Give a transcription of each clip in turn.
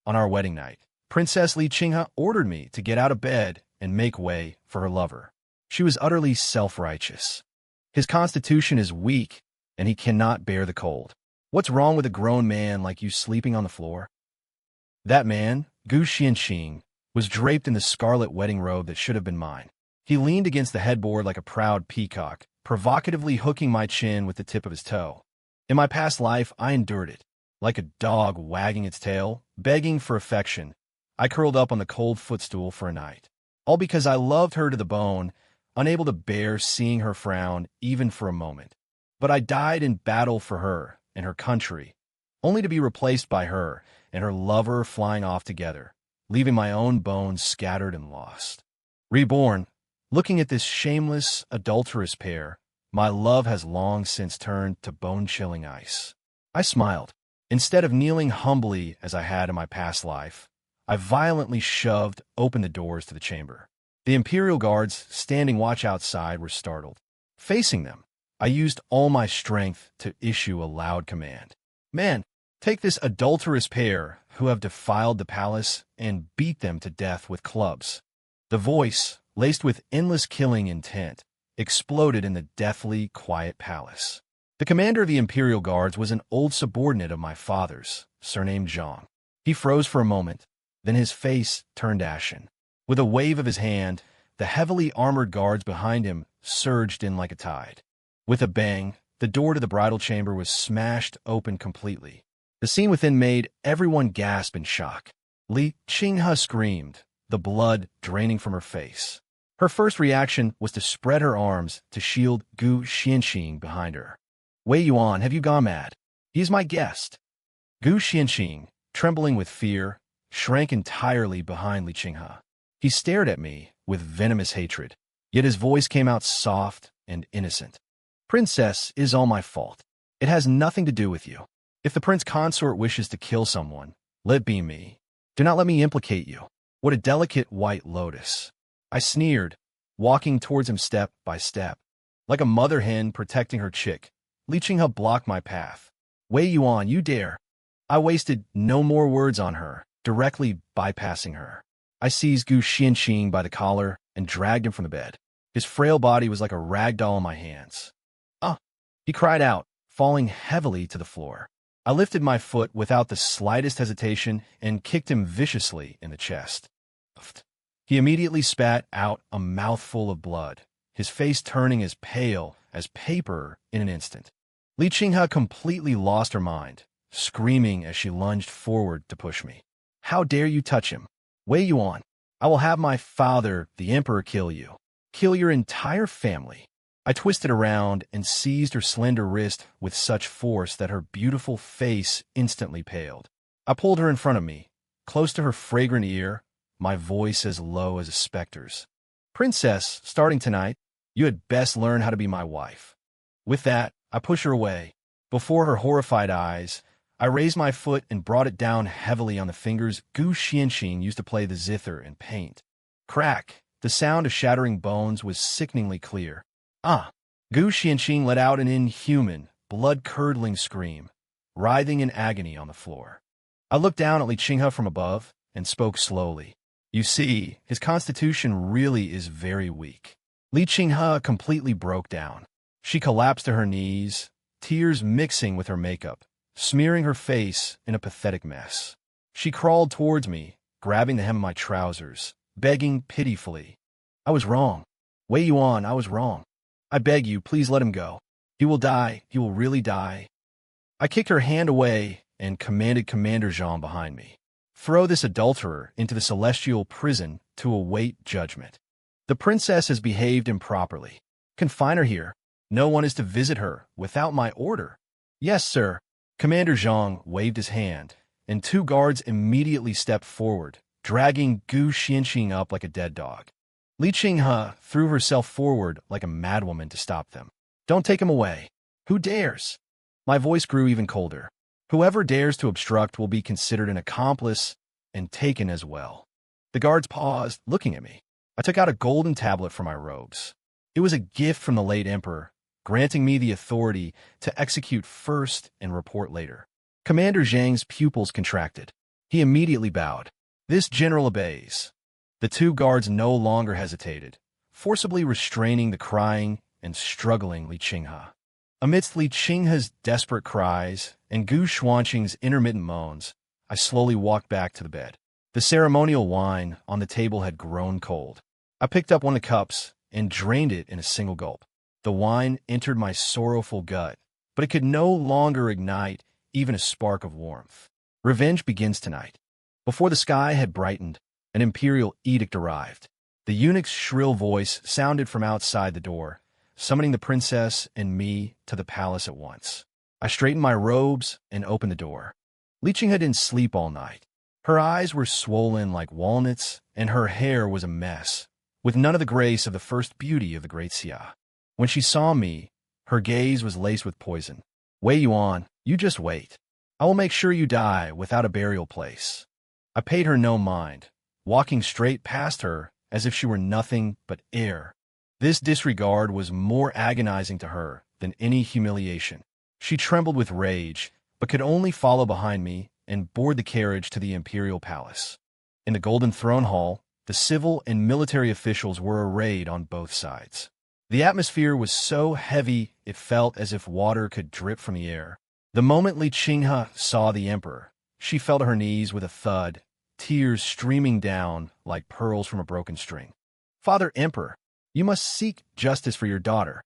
On our wedding night, Princess Li Qinghe ordered me to get out of bed and make way for her lover. She was utterly self-righteous. His constitution is weak, and he cannot bear the cold. What's wrong with a grown man like you sleeping on the floor? That man, Gu Xianxing, was draped in the scarlet wedding robe that should have been mine. He leaned against the headboard like a proud peacock, provocatively hooking my chin with the tip of his toe. In my past life, I endured it. Like a dog wagging its tail, begging for affection, I curled up on the cold footstool for a night. All because I loved her to the bone, unable to bear seeing her frown even for a moment. But I died in battle for her and her country, only to be replaced by her and her lover flying off together, leaving my own bones scattered and lost. Reborn, looking at this shameless, adulterous pair, my love has long since turned to bone-chilling ice. I smiled. Instead of kneeling humbly as I had in my past life, I violently shoved open the doors to the chamber. The Imperial guards standing watch outside were startled. Facing them, I used all my strength to issue a loud command. "Man, take this adulterous pair who have defiled the palace and beat them to death with clubs." The voice, laced with endless killing intent, exploded in the deathly quiet palace. The commander of the Imperial Guards was an old subordinate of my father's, surnamed Zhang. He froze for a moment, then his face turned ashen. With a wave of his hand, the heavily armored guards behind him surged in like a tide. With a bang, the door to the bridal chamber was smashed open completely. The scene within made everyone gasp in shock. Li Qinghe screamed, the blood draining from her face. Her first reaction was to spread her arms to shield Gu Xianxing behind her. "Wei Yuan, have you gone mad? He is my guest." Gu Xianxing, trembling with fear, shrank entirely behind Li Qinghe. He stared at me with venomous hatred, yet his voice came out soft and innocent. "Princess, it is all my fault. It has nothing to do with you. If the prince consort wishes to kill someone, let it be me. Do not let me implicate you." What a delicate white lotus. I sneered, walking towards him step by step. Like a mother hen protecting her chick, Li Qinghe blocked my path. "Wei Yuan, you dare." I wasted no more words on her, directly bypassing her. I seized Gu Xianxing by the collar and dragged him from the bed. His frail body was like a rag doll in my hands. "Ah!" he cried out, falling heavily to the floor. I lifted my foot without the slightest hesitation and kicked him viciously in the chest. He immediately spat out a mouthful of blood, his face turning as pale as paper in an instant. Li Qinghe completely lost her mind, screaming as she lunged forward to push me. "How dare you touch him? Wei Yuan, I will have my father, the emperor, kill you. Kill your entire family." I twisted around and seized her slender wrist with such force that her beautiful face instantly paled. I pulled her in front of me, close to her fragrant ear, my voice as low as a specter's. "Princess, starting tonight, you had best learn how to be my wife." With that, I pushed her away. Before her horrified eyes, I raised my foot and brought it down heavily on the fingers Gu Xianxing used to play the zither and paint. Crack! The sound of shattering bones was sickeningly clear. "Ah!" Gu Xianxing let out an inhuman, blood-curdling scream, writhing in agony on the floor. I looked down at Li Qinghe from above and spoke slowly. "You see, his constitution really is very weak." Li Qinghe completely broke down. She collapsed to her knees, tears mixing with her makeup, smearing her face in a pathetic mess. She crawled towards me, grabbing the hem of my trousers, begging pitifully. "I was wrong. Wei Yuan, I was wrong. I beg you, please let him go. He will die. He will really die." I kicked her hand away and commanded Commander Zhang behind me. "Throw this adulterer into the celestial prison to await judgment. The princess has behaved improperly. Confine her here. No one is to visit her without my order." "Yes, sir." Commander Zhang waved his hand, and two guards immediately stepped forward, dragging Gu Xianxing up like a dead dog. Li Qinghe threw herself forward like a madwoman to stop them. "Don't take him away. Who dares?" My voice grew even colder. "Whoever dares to obstruct will be considered an accomplice and taken as well." The guards paused, looking at me. I took out a golden tablet from my robes. It was a gift from the late emperor, granting me the authority to execute first and report later. Commander Zhang's pupils contracted. He immediately bowed. This general obeys. The two guards no longer hesitated, forcibly restraining the crying and struggling Li Qinghe. Amidst Li Qinghe's desperate cries and Gu Xuanqing's intermittent moans, I slowly walked back to the bed. The ceremonial wine on the table had grown cold. I picked up one of the cups and drained it in a single gulp. The wine entered my sorrowful gut, but it could no longer ignite even a spark of warmth. Revenge begins tonight. Before the sky had brightened, an imperial edict arrived. The eunuch's shrill voice sounded from outside the door, summoning the princess and me to the palace at once. I straightened my robes and opened the door. Li Qinghe didn't sleep all night. Her eyes were swollen like walnuts, and her hair was a mess, with none of the grace of the first beauty of the great Xia. When she saw me, her gaze was laced with poison. Wei Yuan, you just wait. I will make sure you die without a burial place. I paid her no mind, walking straight past her as if she were nothing but air. This disregard was more agonizing to her than any humiliation. She trembled with rage, but could only follow behind me and board the carriage to the imperial palace. In the Golden Throne Hall, the civil and military officials were arrayed on both sides. The atmosphere was so heavy it felt as if water could drip from the air. The moment Li Qinghe saw the emperor, she fell to her knees with a thud, tears streaming down like pearls from a broken string. "Father Emperor, you must seek justice for your daughter."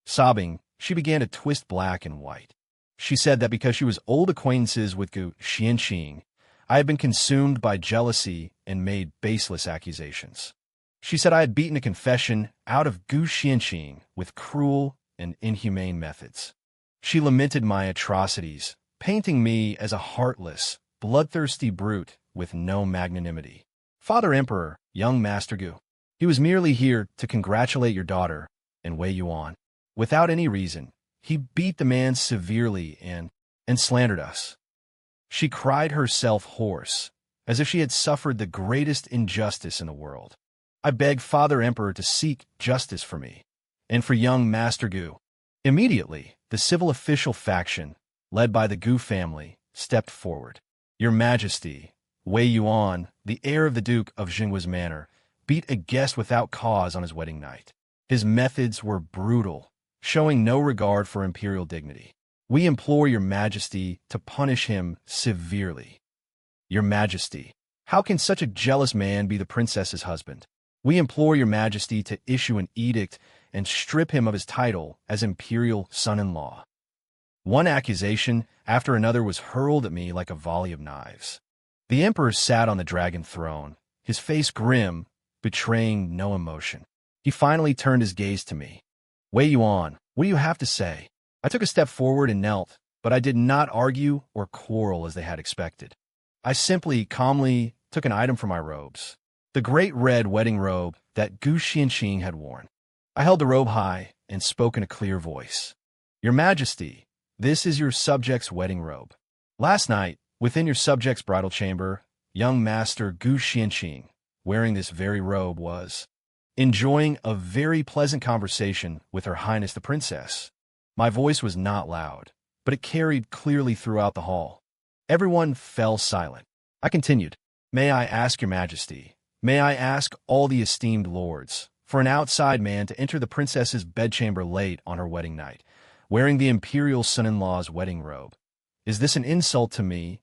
Sobbing, she began to twist black and white. She said that because she was old acquaintances with Gu Xianqing, I had been consumed by jealousy and made baseless accusations. She said I had beaten a confession out of Gu Xianqing with cruel and inhumane methods. She lamented my atrocities, painting me as a heartless, bloodthirsty brute with no magnanimity. "Father Emperor, young Master Gu, he was merely here to congratulate your daughter and Wei Yuan. Without any reason, he beat the man severely and slandered us." She cried herself hoarse, as if she had suffered the greatest injustice in the world. I begged Father Emperor to seek justice for me, and for young Master Gu. Immediately, the civil official faction, led by the Gu family, stepped forward. "Your Majesty, Wei Yuan, the heir of the Duke of Jinghua's manor, beat a guest without cause on his wedding night. His methods were brutal, showing no regard for imperial dignity. We implore your Majesty to punish him severely." "Your Majesty, how can such a jealous man be the princess's husband? We implore your Majesty to issue an edict and strip him of his title as imperial son-in-law." One accusation after another was hurled at me like a volley of knives. The emperor sat on the dragon throne, his face grim, betraying no emotion. He finally turned his gaze to me. "Wei Yuan, what do you have to say?" I took a step forward and knelt, but I did not argue or quarrel as they had expected. I simply, calmly took an item from my robes, the great red wedding robe that Gu Xianqing had worn. I held the robe high and spoke in a clear voice. "Your Majesty, this is your subject's wedding robe. Last night, within your subject's bridal chamber, young Master Gu Xianqing, wearing this very robe, was enjoying a very pleasant conversation with Her Highness the Princess." My voice was not loud, but it carried clearly throughout the hall. Everyone fell silent. I continued, "May I ask your Majesty, may I ask all the esteemed lords, for an outside man to enter the princess's bedchamber late on her wedding night, wearing the imperial son-in-law's wedding robe? Is this an insult to me,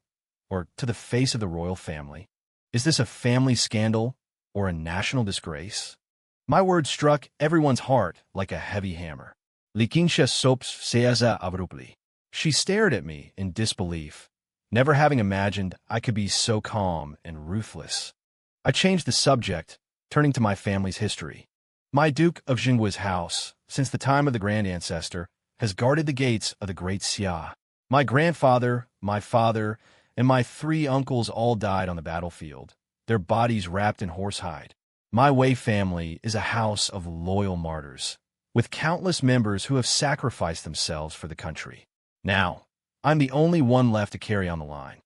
or to the face of the royal family? Is this a family scandal, or a national disgrace?" My words struck everyone's heart like a heavy hammer. Li Qinghe sops seaza abruptly. She stared at me in disbelief, never having imagined I could be so calm and ruthless. I changed the subject, turning to my family's history. My Duke of Jinghua's house, since the time of the grand ancestor, has guarded the gates of the great Xia. My grandfather, my father, and my 3 uncles all died on the battlefield, their bodies wrapped in horsehide. My Wei family is a house of loyal martyrs, with countless members who have sacrificed themselves for the country. Now, I'm the only one left to carry on the line.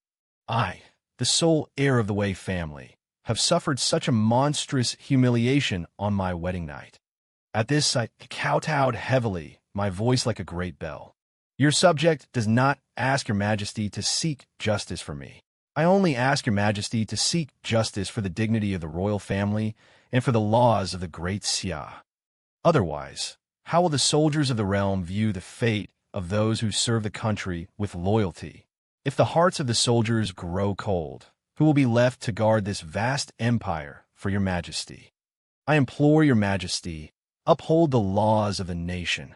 I, the sole heir of the Wei family, have suffered such a monstrous humiliation on my wedding night. At this, I kowtowed heavily, my voice like a great bell. "Your subject does not ask your Majesty to seek justice for me. I only ask your majesty to seek justice for the dignity of the royal family and for the laws of the great Xia. Otherwise, how will the soldiers of the realm view the fate of those who serve the country with loyalty? If the hearts of the soldiers grow cold, who will be left to guard this vast empire for your majesty? I implore your majesty, uphold the laws of the nation.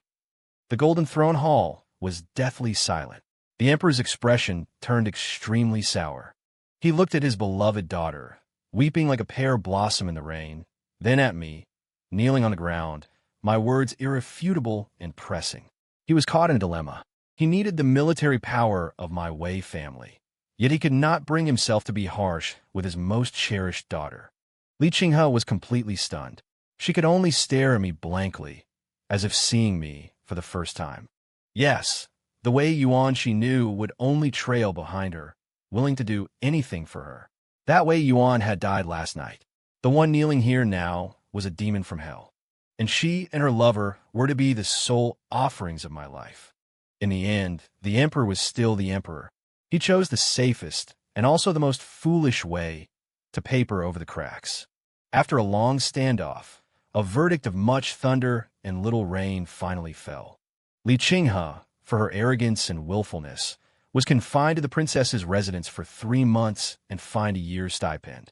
The Golden Throne Hall was deathly silent. The emperor's expression turned extremely sour. He looked at his beloved daughter, weeping like a pear blossom in the rain, then at me, kneeling on the ground, my words irrefutable and pressing. He was caught in a dilemma. He needed the military power of my Wei family, yet he could not bring himself to be harsh with his most cherished daughter. Li Qinghe was completely stunned. She could only stare at me blankly, as if seeing me for the first time. Yes, the Wei Yuan she knew would only trail behind her, willing to do anything for her. That Wei Yuan had died last night. The one kneeling here now was a demon from hell, and she and her lover were to be the sole offerings of my life. In the end, the emperor was still the emperor. He chose the safest and also the most foolish way to paper over the cracks. After a long standoff, a verdict of much thunder and little rain finally fell. Li Qinghe, for her arrogance and willfulness, was confined to the princess's residence for 3 months and fined a year's stipend.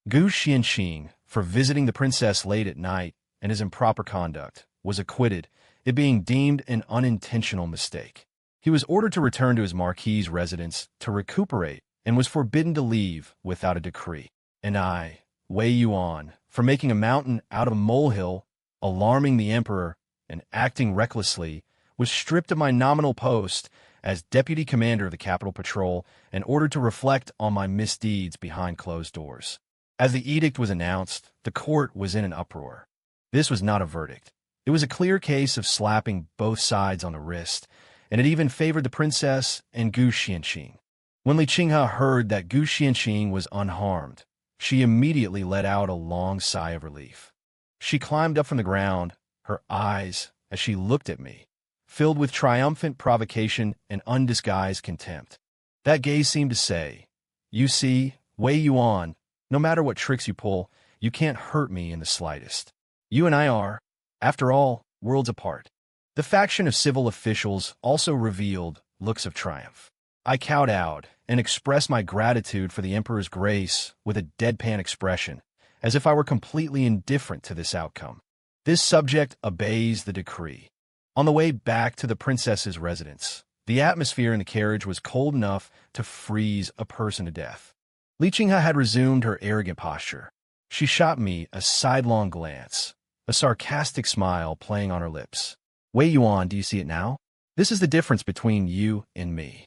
Gu Xianxing, for visiting the princess late at night and his improper conduct, was acquitted, it being deemed an unintentional mistake. He was ordered to return to his marquis's residence to recuperate and was forbidden to leave without a decree. And I, Wei Yuan, for making a mountain out of a molehill, alarming the emperor, and acting recklessly, was stripped of my nominal post as deputy commander of the Capital Patrol and ordered to reflect on my misdeeds behind closed doors. As the edict was announced, the court was in an uproar. This was not a verdict. It was a clear case of slapping both sides on the wrist, and it even favored the princess and Gu Xianxing. When Li Qinghe heard that Gu Xianxing was unharmed, she immediately let out a long sigh of relief. She climbed up from the ground, her eyes, as she looked at me, filled with triumphant provocation and undisguised contempt. That gaze seemed to say, "You see, Wei Yuan, no matter what tricks you pull, you can't hurt me in the slightest. You and I are, after all, worlds apart." The faction of civil officials also revealed looks of triumph. I kowtowed and expressed my gratitude for the emperor's grace with a deadpan expression, as if I were completely indifferent to this outcome. This subject obeys the decree. On the way back to the princess's residence, the atmosphere in the carriage was cold enough to freeze a person to death. Li Qinghe had resumed her arrogant posture. She shot me a sidelong glance, a sarcastic smile playing on her lips. "Wei Yuan, do you see it now? This is the difference between you and me.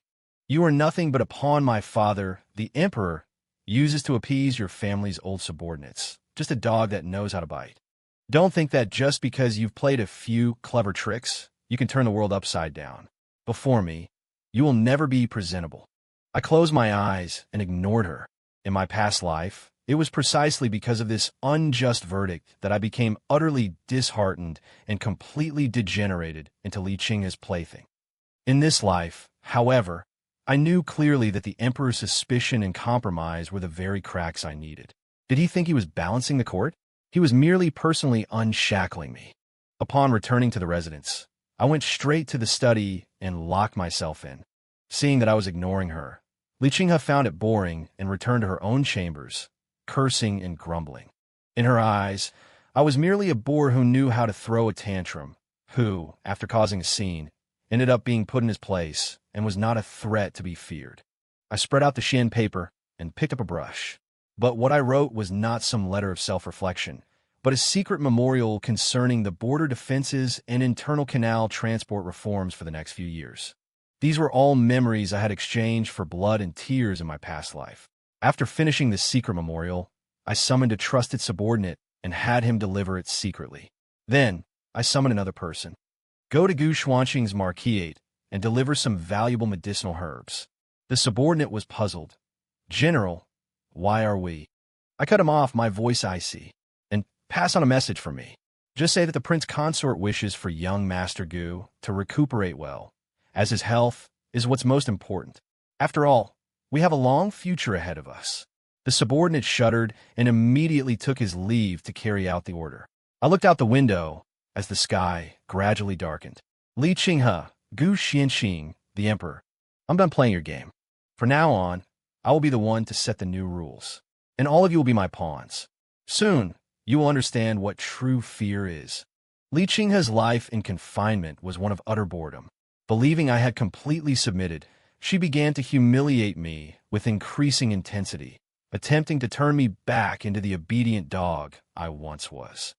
You are nothing but a pawn my father, the emperor, uses to appease your family's old subordinates, just a dog that knows how to bite. Don't think that just because you've played a few clever tricks, you can turn the world upside down. Before me, you will never be presentable." I closed my eyes and ignored her. In my past life, it was precisely because of this unjust verdict that I became utterly disheartened and completely degenerated into Li Qinghe's plaything. In this life, however, I knew clearly that the emperor's suspicion and compromise were the very cracks I needed. Did he think he was balancing the court? He was merely personally unshackling me. Upon returning to the residence, I went straight to the study and locked myself in. Seeing that I was ignoring her, Li Qinghe found it boring and returned to her own chambers, cursing and grumbling. In her eyes, I was merely a boor who knew how to throw a tantrum, who, after causing a scene, ended up being put in his place and was not a threat to be feared. I spread out the Xian paper and picked up a brush. But what I wrote was not some letter of self-reflection, but a secret memorial concerning the border defenses and internal canal transport reforms for the next few years. These were all memories I had exchanged for blood and tears in my past life. After finishing this secret memorial, I summoned a trusted subordinate and had him deliver it secretly. Then, I summoned another person. "Go to Gu Xuanxing's marquisate and deliver some valuable medicinal herbs." The subordinate was puzzled. "General, why are we?" I cut him off, my voice icy. "And pass on a message from me. Just say that the prince consort wishes for young Master Gu to recuperate well, as his health is what's most important. After all, We have a long future ahead of us." The subordinate shuddered and immediately took his leave to carry out the order. I looked out the window as the sky gradually darkened. "Li Qinghe, Gu Xianxing, the emperor. I'm done playing your game. From now on, I will be the one to set the new rules, and all of you will be my pawns. Soon, you will understand what true fear is." Li Qinghe's life in confinement was one of utter boredom. Believing I had completely submitted, she began to humiliate me with increasing intensity, attempting to turn me back into the obedient dog I once was.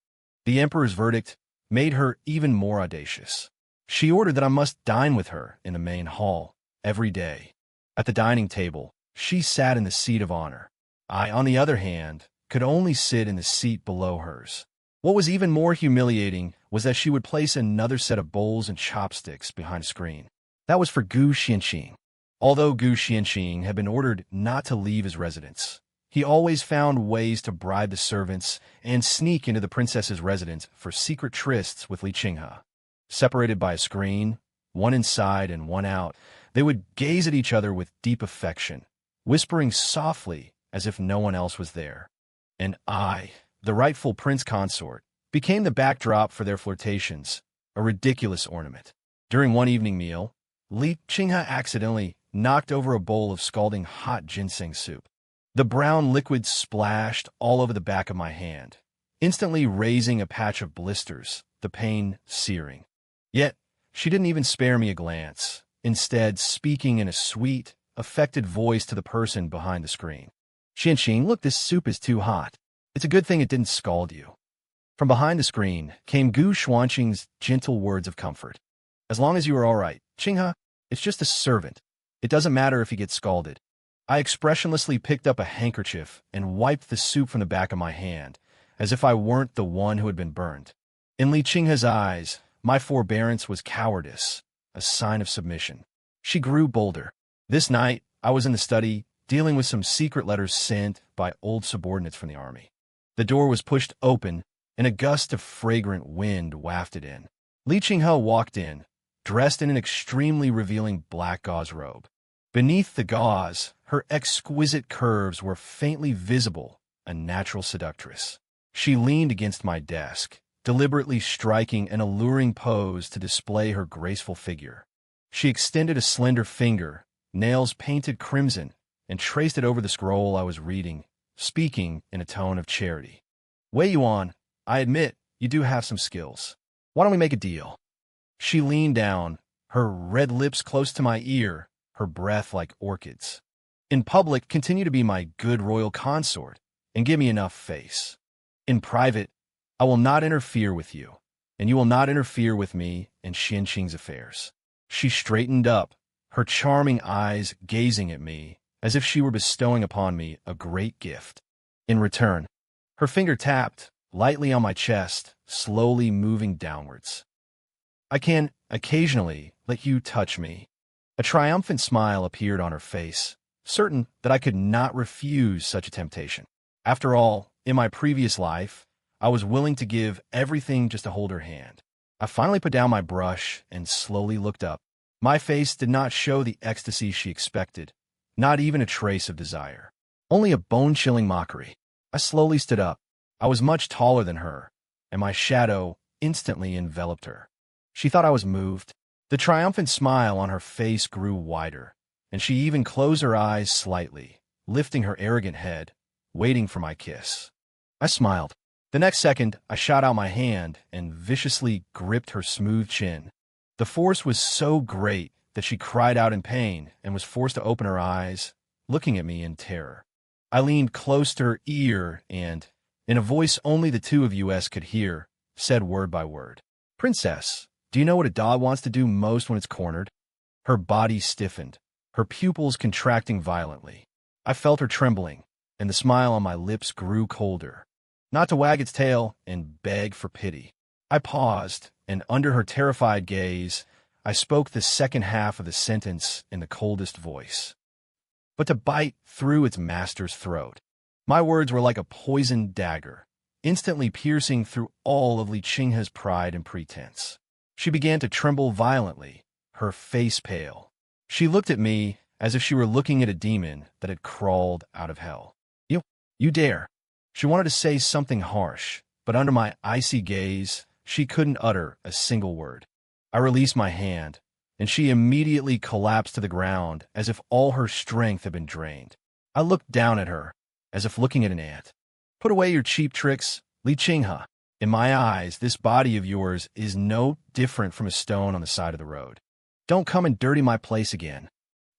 The emperor's verdict made her even more audacious. She ordered that I must dine with her in the main hall every day. At the dining table, she sat in the seat of honor. I, on the other hand, could only sit in the seat below hers. What was even more humiliating was that she would place another set of bowls and chopsticks behind a screen. That was for Gu Xianxing. Although Gu Xianxing had been ordered not to leave his residence, he always found ways to bribe the servants and sneak into the princess's residence for secret trysts with Li Qinghe. Separated by a screen, one inside and one out, they would gaze at each other with deep affection, whispering softly as if no one else was there. And I, the rightful prince consort, became the backdrop for their flirtations, a ridiculous ornament. During one evening meal, Li Qinghe accidentally knocked over a bowl of scalding hot ginseng soup. The brown liquid splashed all over the back of my hand, instantly raising a patch of blisters, the pain searing. Yet, she didn't even spare me a glance, instead speaking in a sweet, affected voice to the person behind the screen. "Xianxing, look, this soup is too hot. It's a good thing it didn't scald you." From behind the screen came Gu Xuanqing's gentle words of comfort. "As long as you are all right, Qinghe, it's just a servant. It doesn't matter if he gets scalded." I expressionlessly picked up a handkerchief and wiped the soup from the back of my hand, as if I weren't the one who had been burned. In Li Qinghe's eyes, my forbearance was cowardice, a sign of submission. She grew bolder. This night, I was in the study, dealing with some secret letters sent by old subordinates from the army. The door was pushed open, and a gust of fragrant wind wafted in. Li Qinghe walked in, dressed in an extremely revealing black gauze robe. Beneath the gauze, her exquisite curves were faintly visible, a natural seductress. She leaned against my desk, deliberately striking an alluring pose to display her graceful figure. She extended a slender finger, nails painted crimson, and traced it over the scroll I was reading, speaking in a tone of charity. "Wei Yuan, I admit you do have some skills. Why don't we make a deal?" She leaned down, her red lips close to my ear, her breath like orchids. "In public, continue to be my good royal consort and give me enough face. In private, I will not interfere with you, and you will not interfere with me in Xianxing's affairs." She straightened up, her charming eyes gazing at me as if she were bestowing upon me a great gift. In return, her finger tapped lightly on my chest, slowly moving downwards. "I can, occasionally, let you touch me." A triumphant smile appeared on her face, certain that I could not refuse such a temptation. After all, in my previous life, I was willing to give everything just to hold her hand. I finally put down my brush and slowly looked up. My face did not show the ecstasy she expected, not even a trace of desire. Only a bone-chilling mockery. I slowly stood up. I was much taller than her, and my shadow instantly enveloped her. She thought I was moved. The triumphant smile on her face grew wider, and she even closed her eyes slightly, lifting her arrogant head, waiting for my kiss. I smiled. The next second, I shot out my hand and viciously gripped her smooth chin. The force was so great that she cried out in pain and was forced to open her eyes, looking at me in terror. I leaned close to her ear and, in a voice only the two of us could hear, said word by word, "Princess, do you know what a dog wants to do most when it's cornered?" Her body stiffened, her pupils contracting violently. I felt her trembling, and the smile on my lips grew colder. Not to wag its tail and beg for pity. I paused, and under her terrified gaze, I spoke the second half of the sentence in the coldest voice. But to bite through its master's throat. My words were like a poisoned dagger, instantly piercing through all of Li Qinghe's pride and pretense. She began to tremble violently, her face pale. She looked at me as if she were looking at a demon that had crawled out of hell. You dare. She wanted to say something harsh, but under my icy gaze, she couldn't utter a single word. I released my hand, and she immediately collapsed to the ground as if all her strength had been drained. I looked down at her, as if looking at an ant. Put away your cheap tricks, Li Qinghe. In my eyes, this body of yours is no different from a stone on the side of the road. Don't come and dirty my place again.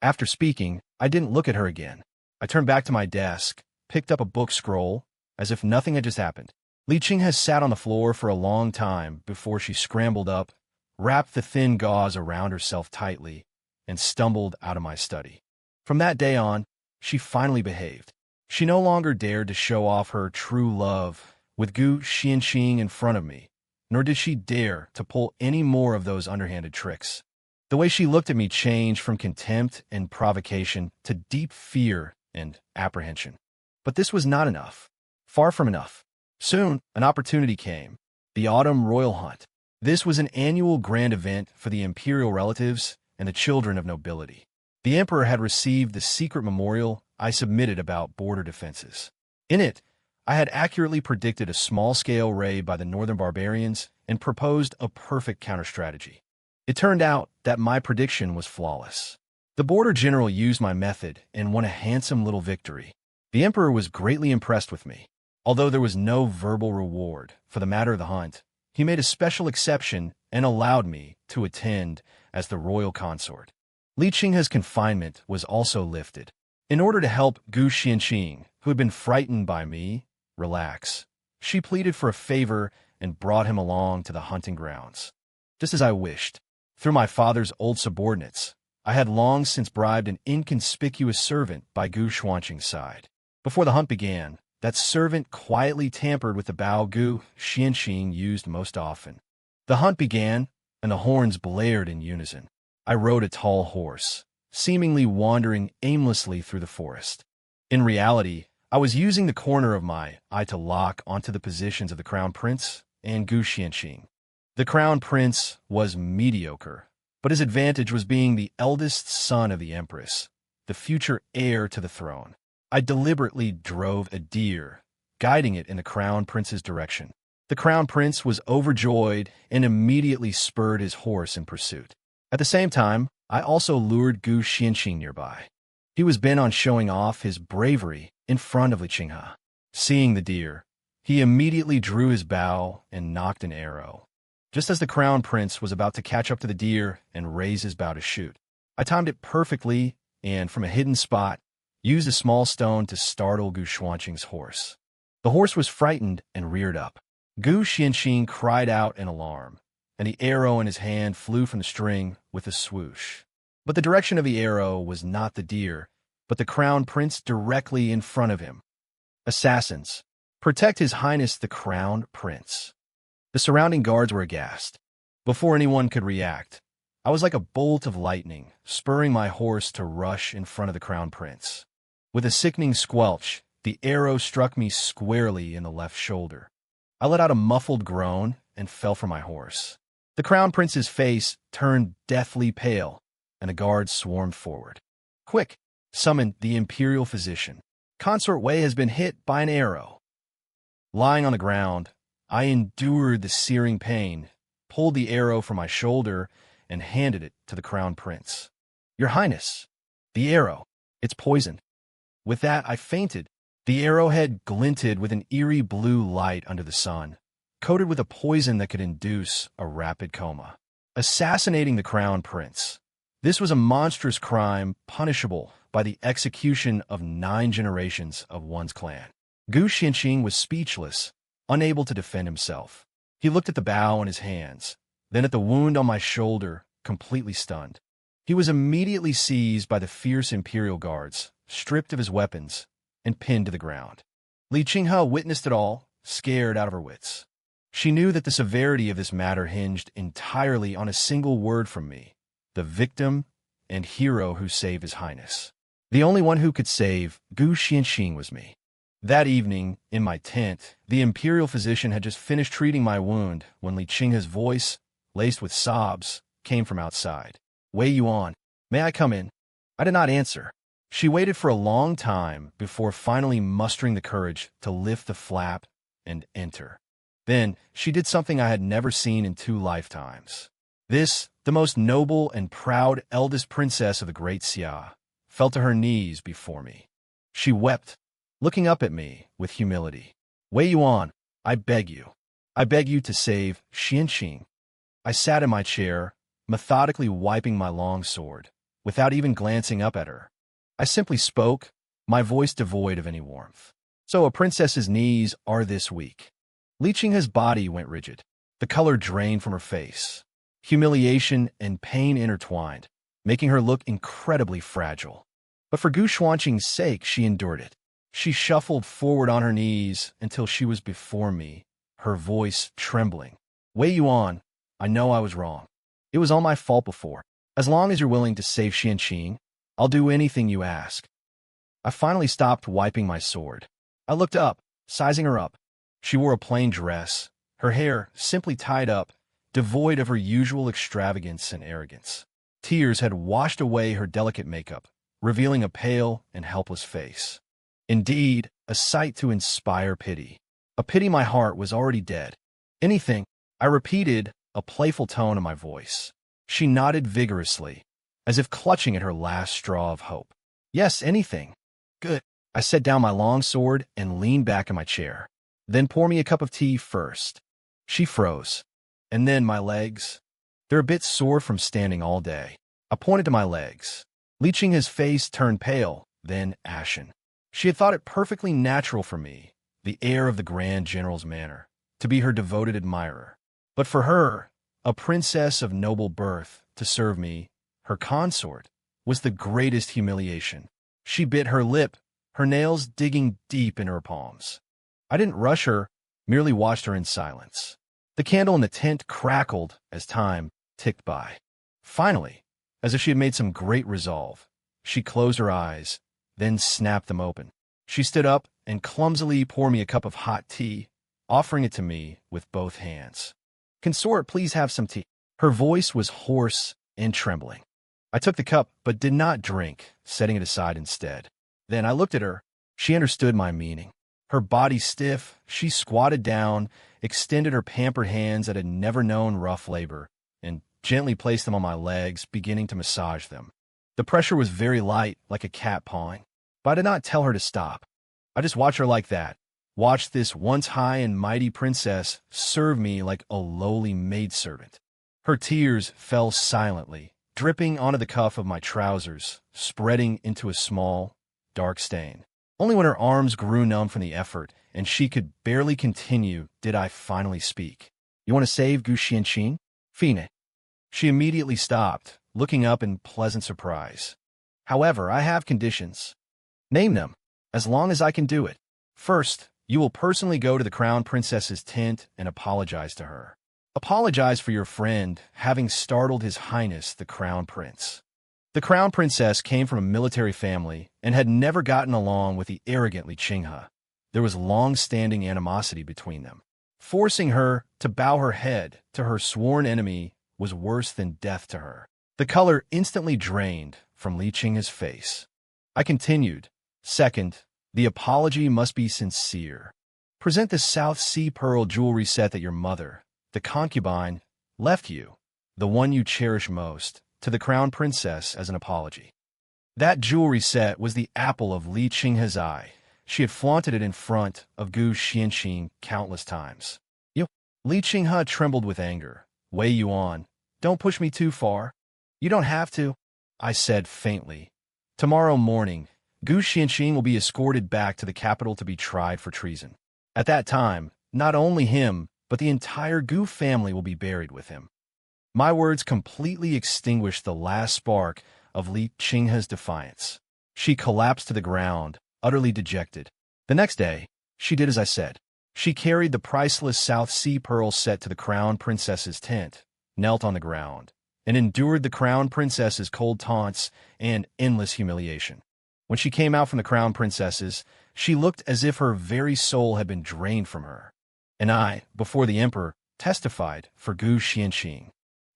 After speaking, I didn't look at her again. I turned back to my desk, picked up a book scroll, as if nothing had just happened. Li Qinghe sat on the floor for a long time before she scrambled up, wrapped the thin gauze around herself tightly, and stumbled out of my study. From that day on, she finally behaved. She no longer dared to show off her true love with Gu Xianqing in front of me, nor did she dare to pull any more of those underhanded tricks. The way she looked at me changed from contempt and provocation to deep fear and apprehension. But this was not enough. Far from enough. Soon, an opportunity came. The autumn royal hunt. This was an annual grand event for the imperial relatives and the children of nobility. The emperor had received the secret memorial I submitted about border defenses. In it, I had accurately predicted a small-scale raid by the northern barbarians and proposed a perfect counter-strategy. It turned out that my prediction was flawless. The border general used my method and won a handsome little victory. The emperor was greatly impressed with me. Although there was no verbal reward for the matter of the hunt, he made a special exception and allowed me to attend as the royal consort. Li Qinghe's confinement was also lifted. In order to help Gu Xianqing, who had been frightened by me, relax, she pleaded for a favor and brought him along to the hunting grounds. Just as I wished. Through my father's old subordinates, I had long since bribed an inconspicuous servant by Gu Xuanqing's side. Before the hunt began, that servant quietly tampered with the bow Gu Xianqing used most often. The hunt began, and the horns blared in unison. I rode a tall horse, seemingly wandering aimlessly through the forest. In reality, I was using the corner of my eye to lock onto the positions of the Crown Prince and Gu Xianqing. The Crown Prince was mediocre, but his advantage was being the eldest son of the Empress, the future heir to the throne. I deliberately drove a deer, guiding it in the Crown Prince's direction. The Crown Prince was overjoyed and immediately spurred his horse in pursuit. At the same time, I also lured Gu Xianqing nearby. He was bent on showing off his bravery in front of Li Qinghe. Seeing the deer, he immediately drew his bow and nocked an arrow. Just as the Crown Prince was about to catch up to the deer and raise his bow to shoot, I timed it perfectly and, from a hidden spot, used a small stone to startle Gu Xuanqing's horse. The horse was frightened and reared up. Gu Xianqing cried out in alarm, and the arrow in his hand flew from the string with a swoosh. But the direction of the arrow was not the deer, but the Crown Prince directly in front of him. Assassins! Protect His Highness the Crown Prince! The surrounding guards were aghast. Before anyone could react, I was like a bolt of lightning, spurring my horse to rush in front of the Crown Prince. With a sickening squelch, the arrow struck me squarely in the left shoulder. I let out a muffled groan and fell from my horse. The Crown Prince's face turned deathly pale, and the guards swarmed forward. Quick! Summon the imperial physician. Consort Wei has been hit by an arrow. Lying on the ground, I endured the searing pain, pulled the arrow from my shoulder, and handed it to the Crown Prince. Your Highness, the arrow, it's poisoned. With that, I fainted. The arrowhead glinted with an eerie blue light under the sun, coated with a poison that could induce a rapid coma. Assassinating the Crown Prince. This was a monstrous crime punishable by the execution of 9 generations of one's clan. Gu Xianqing was speechless, unable to defend himself. He looked at the bow in his hands, then at the wound on my shoulder, completely stunned. He was immediately seized by the fierce imperial guards, stripped of his weapons, and pinned to the ground. Li Qinghe witnessed it all, scared out of her wits. She knew that the severity of this matter hinged entirely on a single word from me, the victim and hero who saved His Highness. The only one who could save Gu Xianqing was me. That evening, in my tent, the imperial physician had just finished treating my wound when Li Qinghe's voice, laced with sobs, came from outside. Wei Yuan, may I come in? I did not answer. She waited for a long time before finally mustering the courage to lift the flap and enter. Then she did something I had never seen in 2 lifetimes. This, the most noble and proud eldest princess of the great Xia, fell to her knees before me. She wept, looking up at me with humility. Wei Yuan, I beg you. I beg you to save Xianqing. I sat in my chair, methodically wiping my long sword, without even glancing up at her. I simply spoke, my voice devoid of any warmth. So a princess's knees are this weak. Li Qinghe's body went rigid. The color drained from her face. Humiliation and pain intertwined, making her look incredibly fragile. But for Gu Xuanqing's sake, she endured it. She shuffled forward on her knees until she was before me, her voice trembling. Wei Yuan, I know I was wrong. It was all my fault before. As long as you're willing to save Xianqing, I'll do anything you ask. I finally stopped wiping my sword. I looked up, sizing her up. She wore a plain dress, her hair simply tied up, devoid of her usual extravagance and arrogance. Tears had washed away her delicate makeup, revealing a pale and helpless face. Indeed, a sight to inspire pity. A pity my heart was already dead. Anything, I repeated, a playful tone in my voice. She nodded vigorously, as if clutching at her last straw of hope. Yes, anything. Good. I set down my long sword and leaned back in my chair. Then pour me a cup of tea first. She froze. And then my legs. They're a bit sore from standing all day. I pointed to my legs. Li Qinghe's face turned pale, then ashen. She had thought it perfectly natural for me, the heir of the Grand General's manor, to be her devoted admirer. But for her, a princess of noble birth, to serve me, her consort, was the greatest humiliation. She bit her lip, her nails digging deep in her palms. I didn't rush her, merely watched her in silence. The candle in the tent crackled as time ticked by. Finally, as if she had made some great resolve, she closed her eyes, then snapped them open. She stood up and clumsily poured me a cup of hot tea, offering it to me with both hands. Consort, please have some tea. Her voice was hoarse and trembling. I took the cup but did not drink, setting it aside instead. Then I looked at her. She understood my meaning. Her body stiff, she squatted down, extended her pampered hands that had never known rough labor, and gently placed them on my legs, beginning to massage them. The pressure was very light, like a cat pawing. But I did not tell her to stop. I just watched her like that. Watched this once high and mighty princess serve me like a lowly maidservant. Her tears fell silently, dripping onto the cuff of my trousers, spreading into a small, dark stain. Only when her arms grew numb from the effort, and she could barely continue, did I finally speak. You want to save Gu Xianqing? Fine. She immediately stopped, looking up in pleasant surprise. However, I have conditions. Name them, as long as I can do it. First, you will personally go to the Crown Princess's tent and apologize to her. Apologize for your friend having startled His Highness the Crown Prince. The Crown Princess came from a military family and had never gotten along with the arrogant Li Qinghe. There was long-standing animosity between them. Forcing her to bow her head to her sworn enemy was worse than death to her. The color instantly drained from Li Qinghe's face. I continued. Second, the apology must be sincere. Present the South Sea Pearl jewelry set that your mother, the concubine, left you, the one you cherish most, to the Crown Princess as an apology. That jewelry set was the apple of Li Qinghe's eye. She had flaunted it in front of Gu Xianqing countless times. Li Qinghe trembled with anger. Wei Yuan, don't push me too far. You don't have to, I said faintly. Tomorrow morning, Gu Xianqing will be escorted back to the capital to be tried for treason. At that time, not only him, but the entire Gu family will be buried with him. My words completely extinguished the last spark of Li Qinghe's defiance. She collapsed to the ground, utterly dejected. The next day, she did as I said. She carried the priceless South Sea Pearl set to the Crown Princess's tent, knelt on the ground, and endured the Crown Princess's cold taunts and endless humiliation. When she came out from the Crown Princess's, she looked as if her very soul had been drained from her. And I, before the Emperor, testified for Gu Xianqing.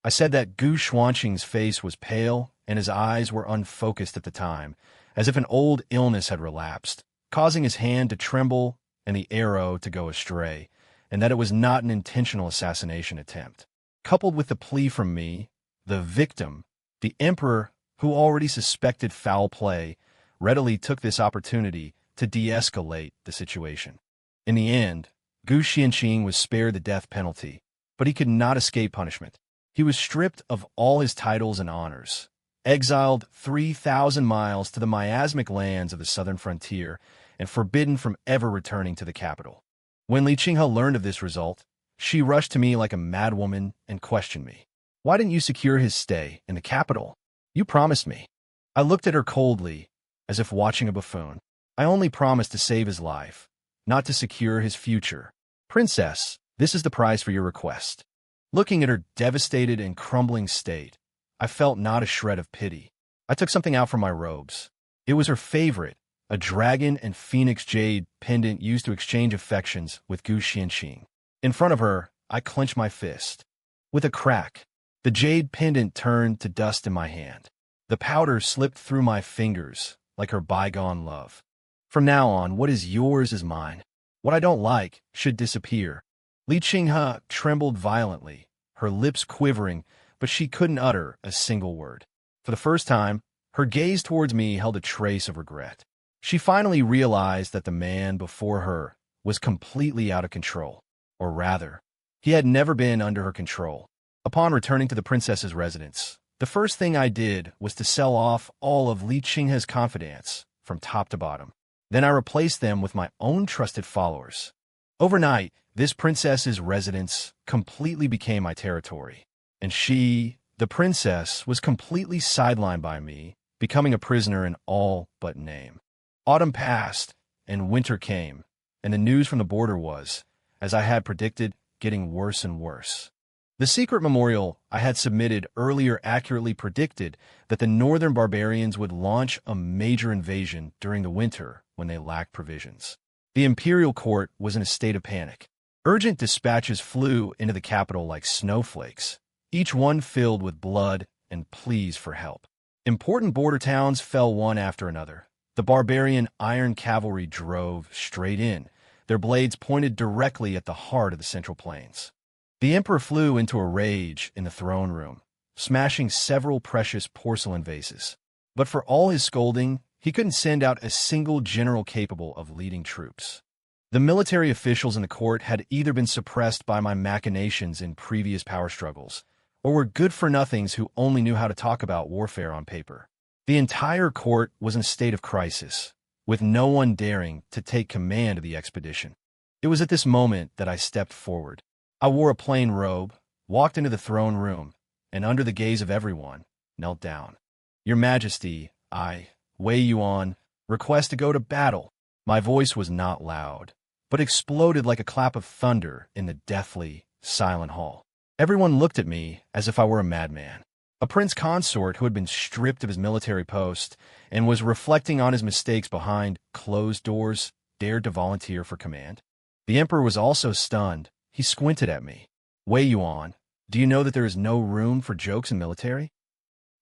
I said that Gu Xuanqing's face was pale and his eyes were unfocused at the time, as if an old illness had relapsed, causing his hand to tremble and the arrow to go astray, and that it was not an intentional assassination attempt. Coupled with the plea from me, the victim, the emperor, who already suspected foul play, readily took this opportunity to de-escalate the situation. In the end, Gu Xianqing was spared the death penalty, but he could not escape punishment. He was stripped of all his titles and honors, exiled 3,000 miles to the miasmic lands of the southern frontier, and forbidden from ever returning to the capital. When Li Qinghe learned of this result, she rushed to me like a madwoman and questioned me. "Why didn't you secure his stay in the capital? You promised me." I looked at her coldly, as if watching a buffoon. "I only promised to save his life, not to secure his future. Princess, this is the price for your request." Looking at her devastated and crumbling state, I felt not a shred of pity. I took something out from my robes. It was her favorite, a dragon and phoenix jade pendant used to exchange affections with Gu Xianqing. In front of her, I clenched my fist. With a crack, the jade pendant turned to dust in my hand. The powder slipped through my fingers like her bygone love. From now on, what is yours is mine. What I don't like should disappear. Li Qinghe trembled violently, her lips quivering, but she couldn't utter a single word. For the first time, her gaze towards me held a trace of regret. She finally realized that the man before her was completely out of control. Or rather, he had never been under her control. Upon returning to the princess's residence, the first thing I did was to sell off all of Li Qinghe's confidants from top to bottom. Then I replaced them with my own trusted followers. Overnight, this princess's residence completely became my territory, and she, the princess, was completely sidelined by me, becoming a prisoner in all but name. Autumn passed, and winter came, and the news from the border was, as I had predicted, getting worse and worse. The secret memorial I had submitted earlier accurately predicted that the northern barbarians would launch a major invasion during the winter when they lacked provisions. The imperial court was in a state of panic. Urgent dispatches flew into the capital like snowflakes, each one filled with blood and pleas for help. Important border towns fell one after another. The barbarian iron cavalry drove straight in, their blades pointed directly at the heart of the Central Plains. The emperor flew into a rage in the throne room, smashing several precious porcelain vases. But for all his scolding, he couldn't send out a single general capable of leading troops. The military officials in the court had either been suppressed by my machinations in previous power struggles, or were good-for-nothings who only knew how to talk about warfare on paper. The entire court was in a state of crisis, with no one daring to take command of the expedition. It was at this moment that I stepped forward. I wore a plain robe, walked into the throne room, and under the gaze of everyone, knelt down. "Your Majesty, I, Wei Yuan, request to go to battle." My voice was not loud, but exploded like a clap of thunder in the deathly, silent hall. Everyone looked at me as if I were a madman. A prince consort who had been stripped of his military post and was reflecting on his mistakes behind closed doors dared to volunteer for command. The emperor was also stunned. He squinted at me. "Wei Yuan, do you know that there is no room for jokes in military?"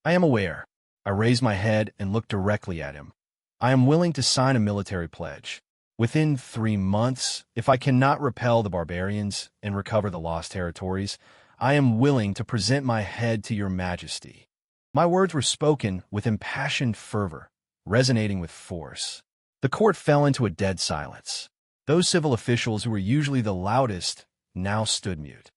"I am aware." I raised my head and looked directly at him. "I am willing to sign a military pledge. Within 3 months, if I cannot repel the barbarians and recover the lost territories, I am willing to present my head to your Majesty." My words were spoken with impassioned fervor, resonating with force. The court fell into a dead silence. Those civil officials who were usually the loudest now stood mute.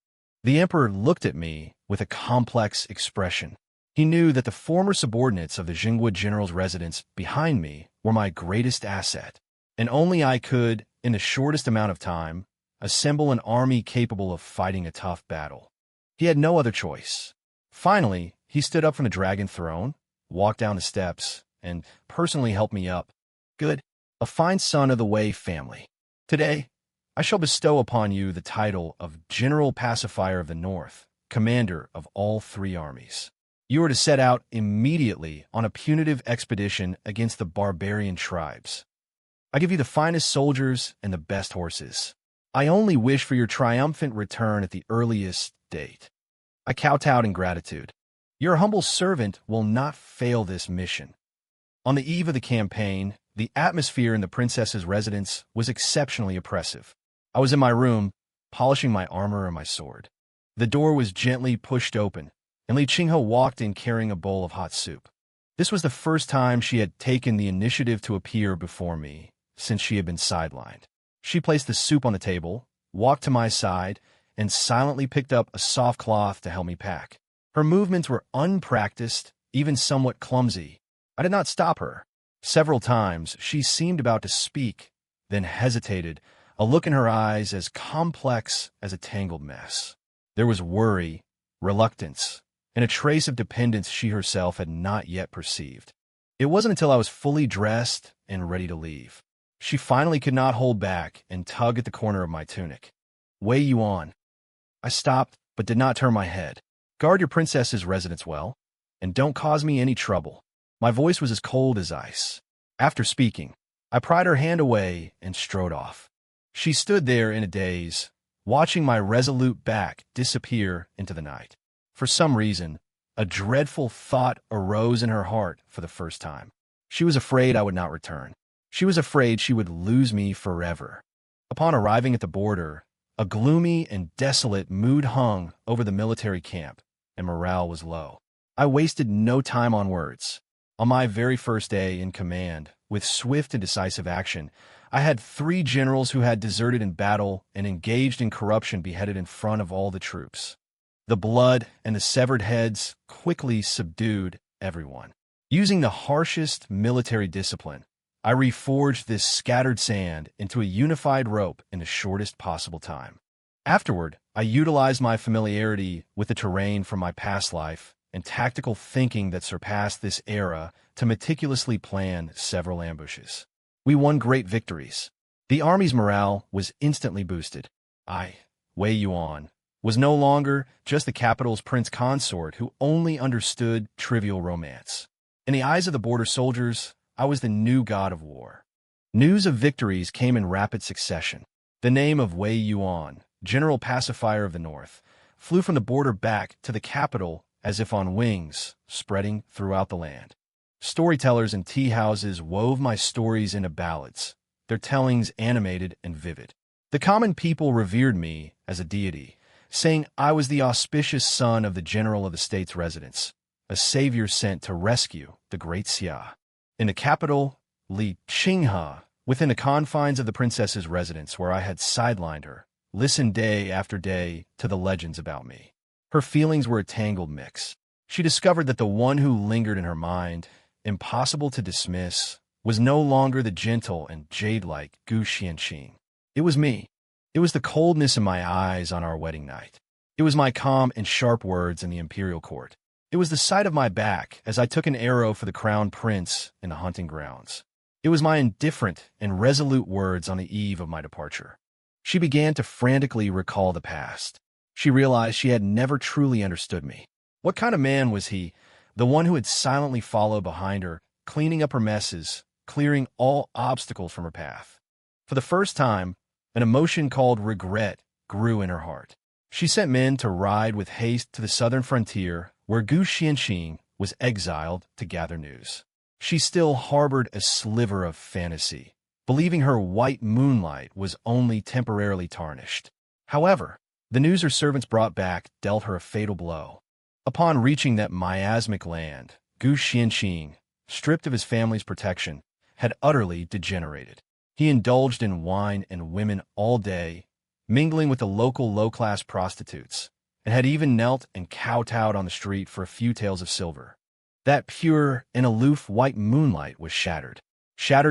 The emperor looked at me with a complex expression. He knew that the former subordinates of the Jingwood general's residence behind me were my greatest asset, and only I could, in the shortest amount of time, assemble an army capable of fighting a tough battle. He had no other choice. Finally, he stood up from the dragon throne, walked down the steps, and personally helped me up. "Good, a fine son of the Wei family. Today, I shall bestow upon you the title of General Pacifier of the North, commander of all 3 armies. You are to set out immediately on a punitive expedition against the barbarian tribes. I give you the finest soldiers and the best horses. I only wish for your triumphant return at the earliest date." I kowtowed in gratitude. Your humble servant will not fail this mission. On the eve of the campaign, the atmosphere in the princess's residence was exceptionally oppressive. I was in my room, polishing my armor and my sword. The door was gently pushed open, and Li Qinghe walked in carrying a bowl of hot soup. This was the first time she had taken the initiative to appear before me since she had been sidelined. She placed the soup on the table, walked to my side, and silently picked up a soft cloth to help me pack. Her movements were unpracticed, even somewhat clumsy. I did not stop her. Several times she seemed about to speak, then hesitated, a look in her eyes as complex as a tangled mess. There was worry, reluctance, and a trace of dependence she herself had not yet perceived. It wasn't until I was fully dressed and ready to leave. She finally could not hold back and tug at the corner of my tunic. "Wei Yuan." I stopped, but did not turn my head. "Guard your princess's residence well, and don't cause me any trouble." My voice was as cold as ice. After speaking, I pried her hand away and strode off. She stood there in a daze, watching my resolute back disappear into the night. For some reason, a dreadful thought arose in her heart for the first time. She was afraid I would not return. She was afraid she would lose me forever. Upon arriving at the border, a gloomy and desolate mood hung over the military camp, and morale was low. I wasted no time on words. On my very first day in command, with swift and decisive action, I had 3 generals who had deserted in battle and engaged in corruption beheaded in front of all the troops. The blood and the severed heads quickly subdued everyone. Using the harshest military discipline, I reforged this scattered sand into a unified rope in the shortest possible time. Afterward, I utilized my familiarity with the terrain from my past life and tactical thinking that surpassed this era to meticulously plan several ambushes. We won great victories. The army's morale was instantly boosted. Wei Yuan, was no longer just the capital's prince consort who only understood trivial romance. In the eyes of the border soldiers, I was the new god of war. News of victories came in rapid succession. The name of Wei Yuan, general pacifier of the north, flew from the border back to the capital as if on wings, spreading throughout the land. Storytellers in tea houses wove my stories into ballads, their tellings animated and vivid. The common people revered me as a deity, saying I was the auspicious son of the general of the state's residence, a savior sent to rescue the great Xia. In the capital, Li Qinghe, within the confines of the princess's residence where I had sidelined her, listened day after day to the legends about me. Her feelings were a tangled mix. She discovered that the one who lingered in her mind, impossible to dismiss, was no longer the gentle and jade-like Gu Xianqing. It was me. It was the coldness in my eyes on our wedding night. It was my calm and sharp words in the imperial court. It was the sight of my back as I took an arrow for the crown prince in the hunting grounds. It was my indifferent and resolute words on the eve of my departure. She began to frantically recall the past. She realized she had never truly understood me. What kind of man was he, the one who had silently followed behind her, cleaning up her messes, clearing all obstacles from her path? For the first time, an emotion called regret grew in her heart. She sent men to ride with haste to the southern frontier, where Gu Xianqing was exiled, to gather news. She still harbored a sliver of fantasy, believing her white moonlight was only temporarily tarnished. However, the news her servants brought back dealt her a fatal blow. Upon reaching that miasmic land, Gu Xianqing, stripped of his family's protection, had utterly degenerated. He indulged in wine and women all day, mingling with the local low-class prostitutes, and had even knelt and kowtowed on the street for a few taels of silver. That pure and aloof white moonlight was shattered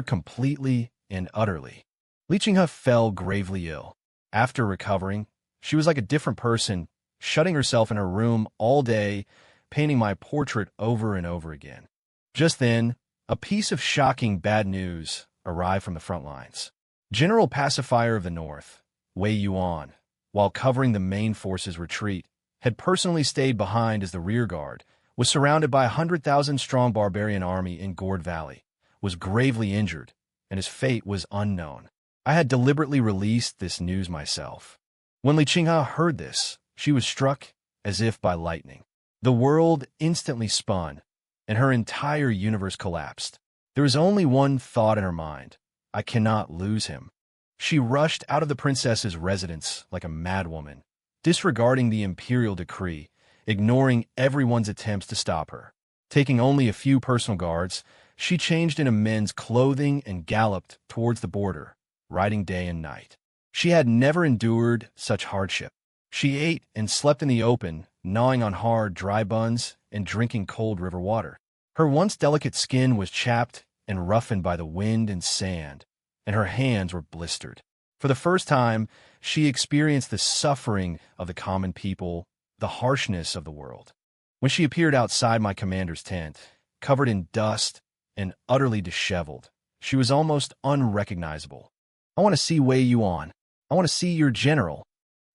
completely and utterly. Li Qinghe fell gravely ill. After recovering, she was like a different person, shutting herself in her room all day, painting my portrait over and over again. Just then, a piece of shocking bad news arrived from the front lines. General Pacifier of the North, Wei Yuan, while covering the main force's retreat, had personally stayed behind as the rear guard, was surrounded by a 100,000-strong barbarian army in Gourd Valley, was gravely injured, and his fate was unknown. I had deliberately released this news myself. When Li Qinghe heard this, she was struck as if by lightning. The world instantly spun, and her entire universe collapsed. There was only one thought in her mind: I cannot lose him. She rushed out of the princess's residence like a madwoman, disregarding the imperial decree, ignoring everyone's attempts to stop her. Taking only a few personal guards, she changed into men's clothing and galloped towards the border, riding day and night. She had never endured such hardship. She ate and slept in the open, gnawing on hard, dry buns and drinking cold river water. Her once delicate skin was chapped and roughened by the wind and sand, and her hands were blistered. For the first time, she experienced the suffering of the common people, the harshness of the world. When she appeared outside my commander's tent, covered in dust and utterly disheveled, she was almost unrecognizable. "I want to see Wei Yuan. I want to see your general,"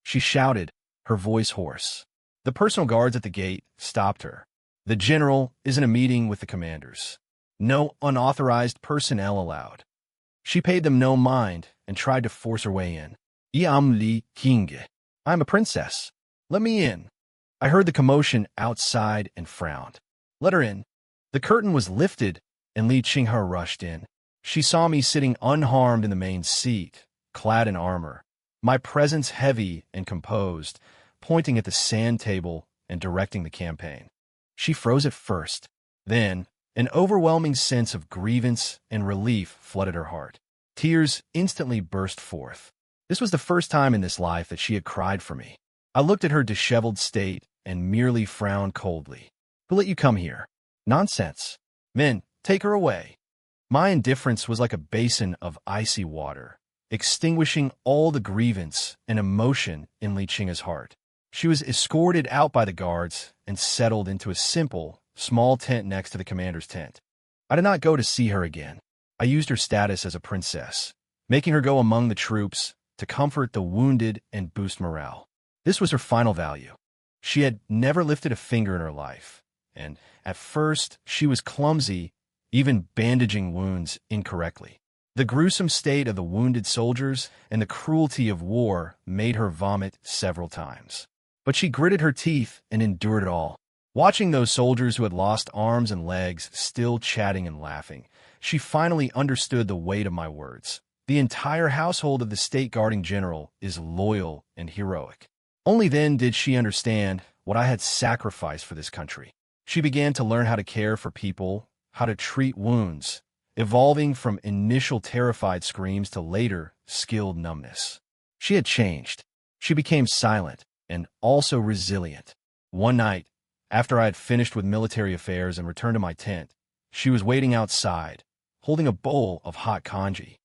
she shouted, her voice hoarse. The personal guards at the gate stopped her. "The general is in a meeting with the commanders. No unauthorized personnel allowed." She paid them no mind and tried to force her way in. "Yam Li Kinge. I'm a princess. Let me in." I heard the commotion outside and frowned. "Let her in." The curtain was lifted, and Li Qinghe rushed in. She saw me sitting unharmed in the main seat, clad in armor, my presence heavy and composed, pointing at the sand table and directing the campaign. She froze at first. Then, an overwhelming sense of grievance and relief flooded her heart. Tears instantly burst forth. This was the first time in this life that she had cried for me. I looked at her disheveled state and merely frowned coldly. "Who let you come here?" "Nonsense. Men, take her away." My indifference was like a basin of icy water, extinguishing all the grievance and emotion in Li Qinghe's heart. She was escorted out by the guards and settled into a simple, small tent next to the commander's tent. I did not go to see her again. I used her status as a princess, making her go among the troops to comfort the wounded and boost morale. This was her final value. She had never lifted a finger in her life, and at first she was clumsy, even bandaging wounds incorrectly. The gruesome state of the wounded soldiers and the cruelty of war made her vomit several times. But she gritted her teeth and endured it all. Watching those soldiers who had lost arms and legs still chatting and laughing, she finally understood the weight of my words. The entire household of the state-guarding general is loyal and heroic. Only then did she understand what I had sacrificed for this country. She began to learn how to care for people, how to treat wounds, evolving from initial terrified screams to later skilled numbness. She had changed. She became silent and also resilient. One night, after I had finished with military affairs and returned to my tent, she was waiting outside, holding a bowl of hot congee.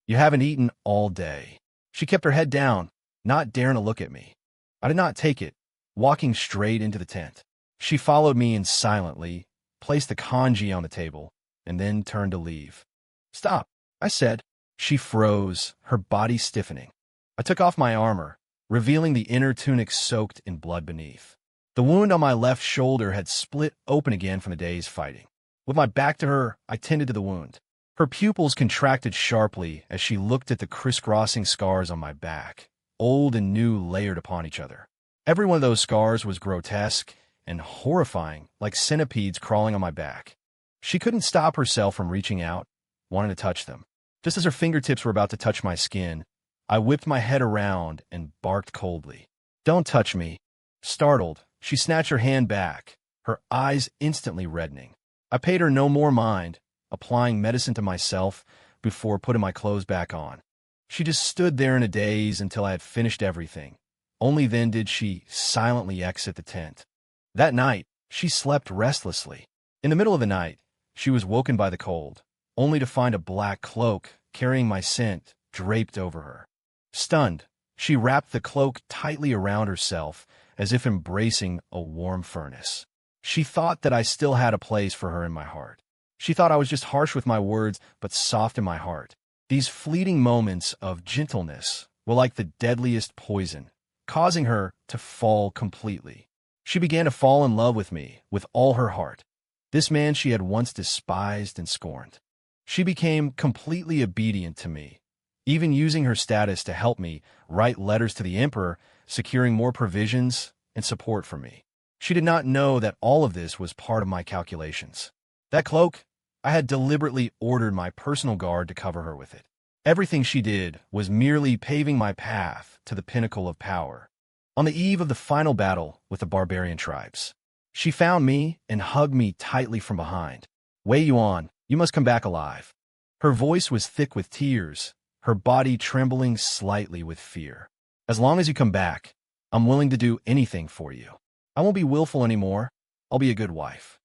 You haven't eaten all day." She kept her head down, not daring to look at me. I did not take it, walking straight into the tent. She followed me in silently, placed the congee on the table, and then turned to leave. "Stop," I said. She froze, her body stiffening. I took off my armor, revealing the inner tunic soaked in blood beneath. The wound on my left shoulder had split open again from the day's fighting. With my back to her, I tended to the wound. Her pupils contracted sharply as she looked at the crisscrossing scars on my back, old and new layered upon each other. Every one of those scars was grotesque and horrifying, like centipedes crawling on my back. She couldn't stop herself from reaching out, wanting to touch them. Just as her fingertips were about to touch my skin, I whipped my head around and barked coldly. "Don't touch me." Startled, she snatched her hand back, her eyes instantly reddening. I paid her no more mind, applying medicine to myself before putting my clothes back on. She just stood there in a daze until I had finished everything. Only then did she silently exit the tent. That night, she slept restlessly. In the middle of the night, she was woken by the cold, only to find a black cloak carrying my scent draped over her. Stunned, she wrapped the cloak tightly around herself as if embracing a warm furnace. She thought that I still had a place for her in my heart. She thought I was just harsh with my words, but soft in my heart. These fleeting moments of gentleness were like the deadliest poison, causing her to fall completely. She began to fall in love with me with all her heart. This man she had once despised and scorned. She became completely obedient to me, even using her status to help me write letters to the emperor, securing more provisions and support for me. She did not know that all of this was part of my calculations. That cloak, I had deliberately ordered my personal guard to cover her with it. Everything she did was merely paving my path to the pinnacle of power. On the eve of the final battle with the barbarian tribes, she found me and hugged me tightly from behind. Wei Yuan, you must come back alive. Her voice was thick with tears, her body trembling slightly with fear. As long as you come back, I'm willing to do anything for you. I won't be willful anymore. I'll be a good wife.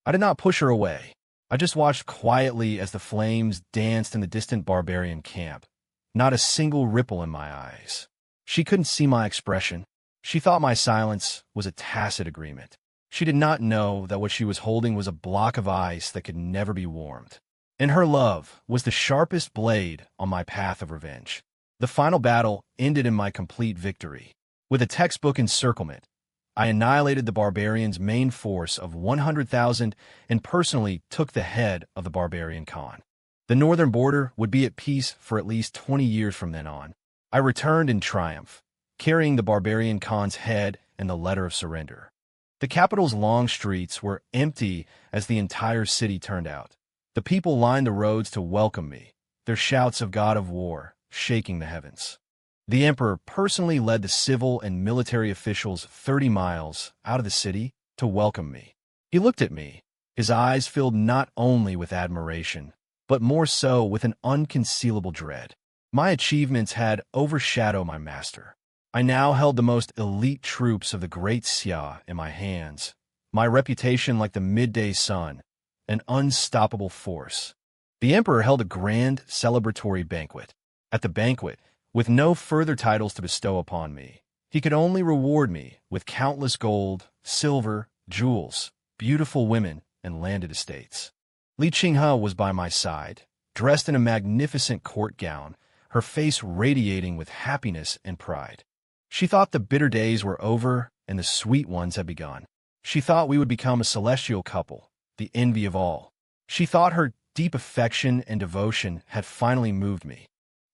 I did not push her away. I just watched quietly as the flames danced in the distant barbarian camp, not a single ripple in my eyes. She couldn't see my expression. She thought my silence was a tacit agreement. She did not know that what she was holding was a block of ice that could never be warmed. And her love was the sharpest blade on my path of revenge. The final battle ended in my complete victory. With a textbook encirclement, I annihilated the barbarians' main force of 100,000 and personally took the head of the barbarian Khan. The northern border would be at peace for at least 20 years from then on. I returned in triumph, carrying the barbarian Khan's head and the letter of surrender. The capital's long streets were empty as the entire city turned out. The people lined the roads to welcome me, their shouts of God of War shaking the heavens. The emperor personally led the civil and military officials 30 miles out of the city to welcome me. He looked at me, his eyes filled not only with admiration, but more so with an unconcealable dread. My achievements had overshadowed my master. I now held the most elite troops of the Great Xia in my hands, my reputation like the midday sun, an unstoppable force. The emperor held a grand celebratory banquet. At the banquet, with no further titles to bestow upon me, he could only reward me with countless gold, silver, jewels, beautiful women, and landed estates. Li Qinghe was by my side, dressed in a magnificent court gown, her face radiating with happiness and pride. She thought the bitter days were over and the sweet ones had begun. She thought we would become a celestial couple, the envy of all. She thought her deep affection and devotion had finally moved me.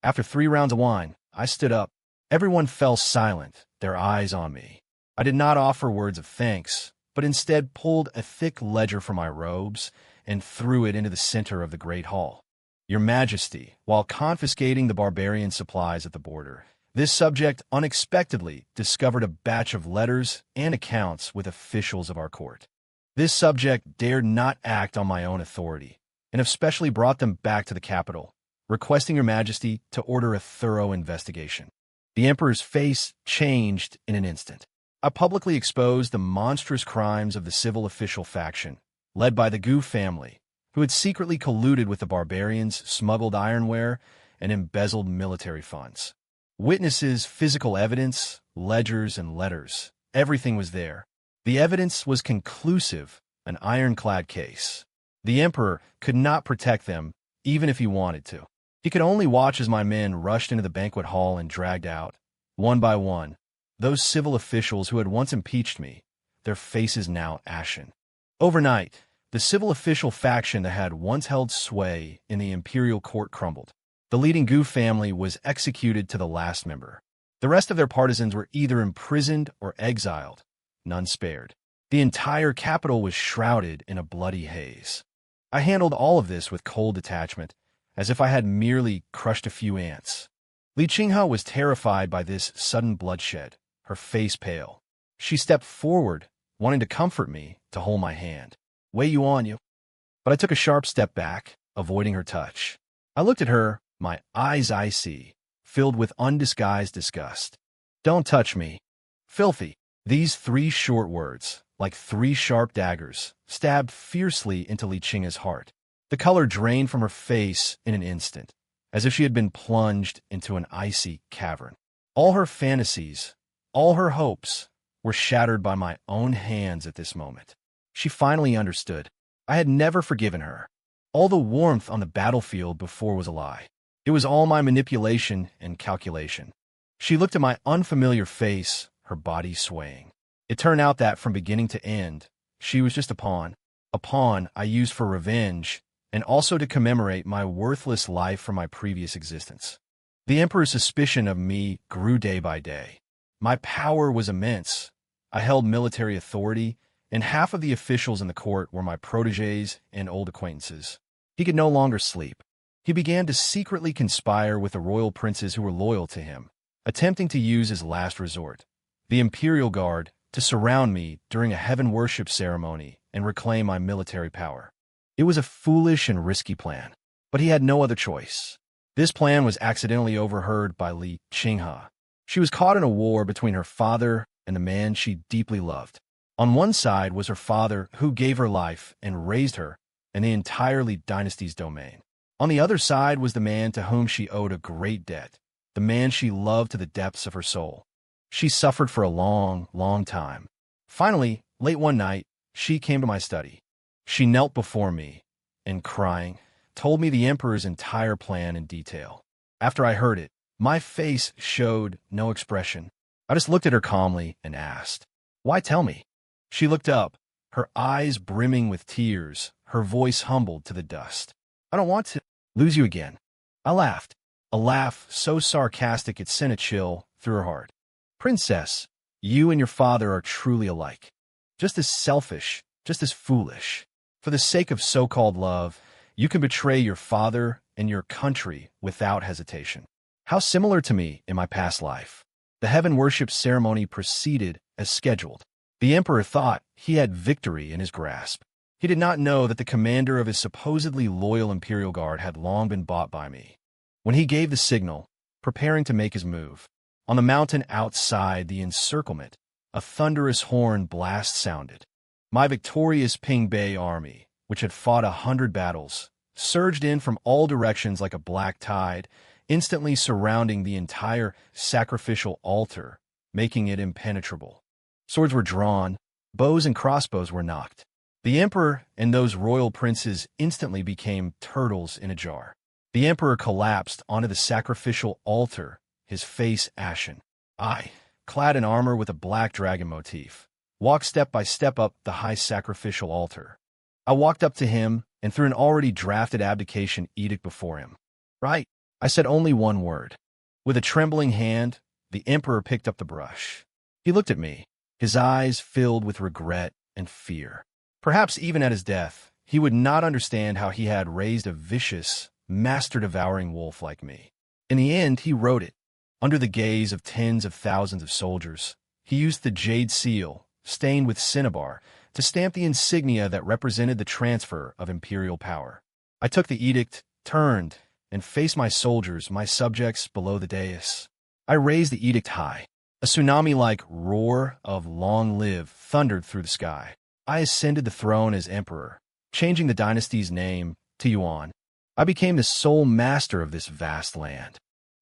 After 3 rounds of wine, I stood up. Everyone fell silent, their eyes on me. I did not offer words of thanks, but instead pulled a thick ledger from my robes and threw it into the center of the great hall. Your Majesty, while confiscating the barbarian supplies at the border, this subject unexpectedly discovered a batch of letters and accounts with officials of our court. This subject dared not act on my own authority, and have specially brought them back to the capital, requesting Your Majesty to order a thorough investigation. The emperor's face changed in an instant. I publicly exposed the monstrous crimes of the civil official faction, led by the Gu family, who had secretly colluded with the barbarians, smuggled ironware, and embezzled military funds. Witnesses, physical evidence, ledgers, and letters. Everything was there. The evidence was conclusive, an ironclad case. The emperor could not protect them, even if he wanted to. He could only watch as my men rushed into the banquet hall and dragged out, one by one, those civil officials who had once impeached me, their faces now ashen. Overnight, the civil official faction that had once held sway in the imperial court crumbled. The leading Gu family was executed to the last member. The rest of their partisans were either imprisoned or exiled, none spared. The entire capital was shrouded in a bloody haze. I handled all of this with cold detachment, as if I had merely crushed a few ants. Li Qinghe was terrified by this sudden bloodshed, her face pale. She stepped forward, wanting to comfort me, to hold my hand. Wei Yuan, you. But I took a sharp step back, avoiding her touch. I looked at her, my eyes icy, filled with undisguised disgust. Don't touch me. Filthy. These 3 short words, like 3 sharp daggers, stabbed fiercely into Li Qinghe's heart. The color drained from her face in an instant, as if she had been plunged into an icy cavern. All her fantasies, all her hopes, were shattered by my own hands at this moment. She finally understood. I had never forgiven her. All the warmth on the battlefield before was a lie. It was all my manipulation and calculation. She looked at my unfamiliar face, her body swaying. It turned out that from beginning to end, she was just a pawn I used for revenge, and also to commemorate my worthless life from my previous existence. The emperor's suspicion of me grew day by day. My power was immense, I held military authority, and half of the officials in the court were my protégés and old acquaintances. He could no longer sleep. He began to secretly conspire with the royal princes who were loyal to him, attempting to use his last resort, the Imperial Guard, to surround me during a heaven worship ceremony and reclaim my military power. It was a foolish and risky plan, but he had no other choice. This plan was accidentally overheard by Li Qinghe. She was caught in a war between her father and the man she deeply loved. On one side was her father, who gave her life and raised her in the entire Li dynasty's domain. On the other side was the man to whom she owed a great debt, the man she loved to the depths of her soul. She suffered for a long, long time. Finally, late one night, she came to my study. She knelt before me and, crying, told me the emperor's entire plan in detail. After I heard it, my face showed no expression. I just looked at her calmly and asked, "Why tell me?" She looked up, her eyes brimming with tears, her voice humbled to the dust. "I don't want to lose you again." I laughed, a laugh so sarcastic it sent a chill through her heart. "Princess, you and your father are truly alike. Just as selfish, just as foolish. For the sake of so-called love, you can betray your father and your country without hesitation. How similar to me in my past life." The heaven worship ceremony proceeded as scheduled. The emperor thought he had victory in his grasp. He did not know that the commander of his supposedly loyal Imperial Guard had long been bought by me. When he gave the signal, preparing to make his move, on the mountain outside the encirclement, a thunderous horn blast sounded. My victorious Ping Bei army, which had fought 100 battles, surged in from all directions like a black tide, instantly surrounding the entire sacrificial altar, making it impenetrable. Swords were drawn, bows and crossbows were knocked. The emperor and those royal princes instantly became turtles in a jar. The emperor collapsed onto the sacrificial altar, his face ashen. I, clad in armor with a black dragon motif, walked step by step up the high sacrificial altar. I walked up to him and threw an already drafted abdication edict before him. "Right." I said only one word. With a trembling hand, the emperor picked up the brush. He looked at me, his eyes filled with regret and fear. Perhaps even at his death, he would not understand how he had raised a vicious, master-devouring wolf like me. In the end, he wrote it. Under the gaze of tens of thousands of soldiers, he used the jade seal, stained with cinnabar, to stamp the insignia that represented the transfer of imperial power. I took the edict, turned, and faced my soldiers, my subjects, below the dais. I raised the edict high. A tsunami-like roar of "Long live" thundered through the sky. I ascended the throne as emperor, changing the dynasty's name to Yuan. I became the sole master of this vast land.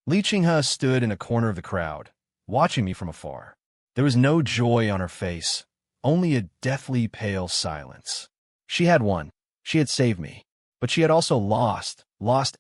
Li Qinghe stood in a corner of the crowd, watching me from afar. There was no joy on her face, only a deathly pale silence. She had won. She had saved me. But she had also lost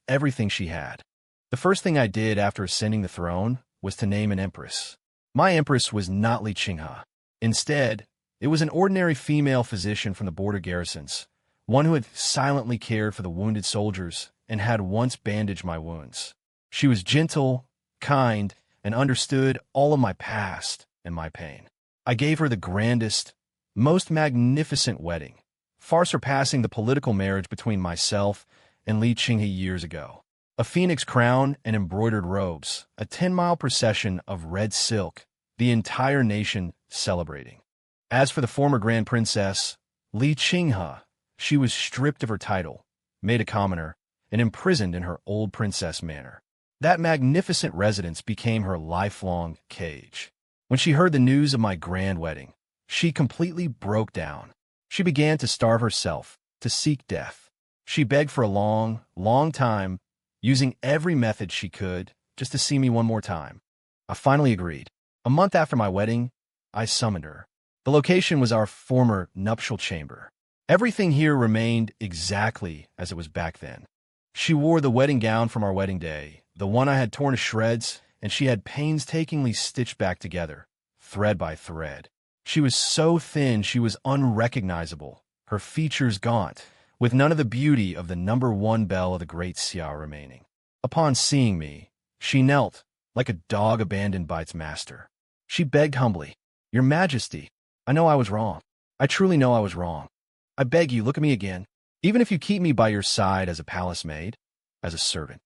everything she had. The first thing I did after ascending the throne was to name an empress. My empress was not Li Qinghe. Instead, it was an ordinary female physician from the border garrisons, one who had silently cared for the wounded soldiers and had once bandaged my wounds. She was gentle, kind, and understood all of my past and my pain. I gave her the grandest, most magnificent wedding, far surpassing the political marriage between myself and Li Qinghe years ago. A phoenix crown and embroidered robes, a 10-mile procession of red silk, the entire nation celebrating. As for the former Grand Princess, Li Qinghe, she was stripped of her title, made a commoner, and imprisoned in her old princess manor. That magnificent residence became her lifelong cage. When she heard the news of my grand wedding, she completely broke down. She began to starve herself, to seek death. She begged for a long, long time, using every method she could just to see me one more time. I finally agreed. A month after my wedding, I summoned her. The location was our former nuptial chamber. Everything here remained exactly as it was back then. She wore the wedding gown from our wedding day, the one I had torn to shreds, and she had painstakingly stitched back together, thread by thread. She was so thin she was unrecognizable, her features gaunt, with none of the beauty of the #1 belle of the Great Xia remaining. Upon seeing me, she knelt, like a dog abandoned by its master. She begged humbly, "Your Majesty, I know I was wrong. I truly know I was wrong. I beg you, look at me again. Even if you keep me by your side as a palace maid, as a servant.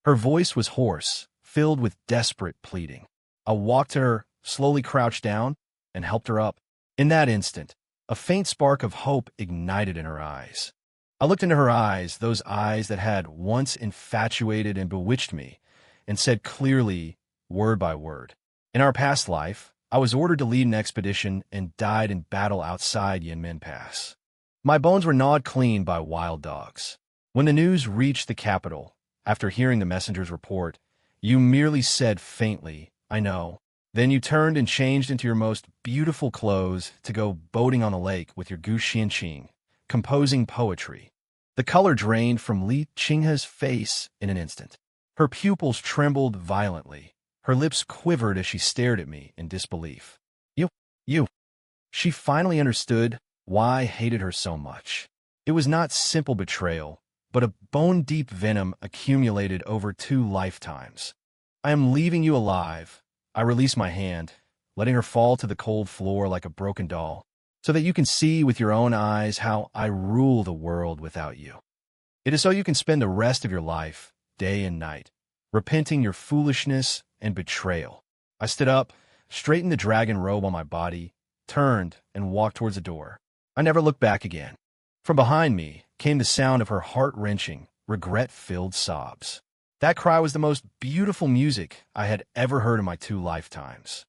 Her voice was hoarse, filled with desperate pleading. I walked to her, slowly crouched down, and helped her up. In that instant, a faint spark of hope ignited in her eyes. I looked into her eyes, those eyes that had once infatuated and bewitched me, and said clearly, word by word, in our past life, I was ordered to lead an expedition and died in battle outside Yanmen Pass. My bones were gnawed clean by wild dogs. When the news reached the capital, after hearing the messenger's report, you merely said faintly, I know. Then you turned and changed into your most beautiful clothes to go boating on the lake with your Gu Xianqing, composing poetry. The color drained from Li Qinghe's face in an instant. Her pupils trembled violently. Her lips quivered as she stared at me in disbelief. You. She finally understood why I hated her so much. It was not simple betrayal, but a bone-deep venom accumulated over 2 lifetimes. I am leaving you alive. I release my hand, letting her fall to the cold floor like a broken doll, so that you can see with your own eyes how I rule the world without you. It is so you can spend the rest of your life, day and night, repenting your foolishness and betrayal. I stood up, straightened the dragon robe on my body, turned, and walked towards the door. I never looked back again. From behind me came the sound of her heart-wrenching, regret-filled sobs. That cry was the most beautiful music I had ever heard in my 2 lifetimes.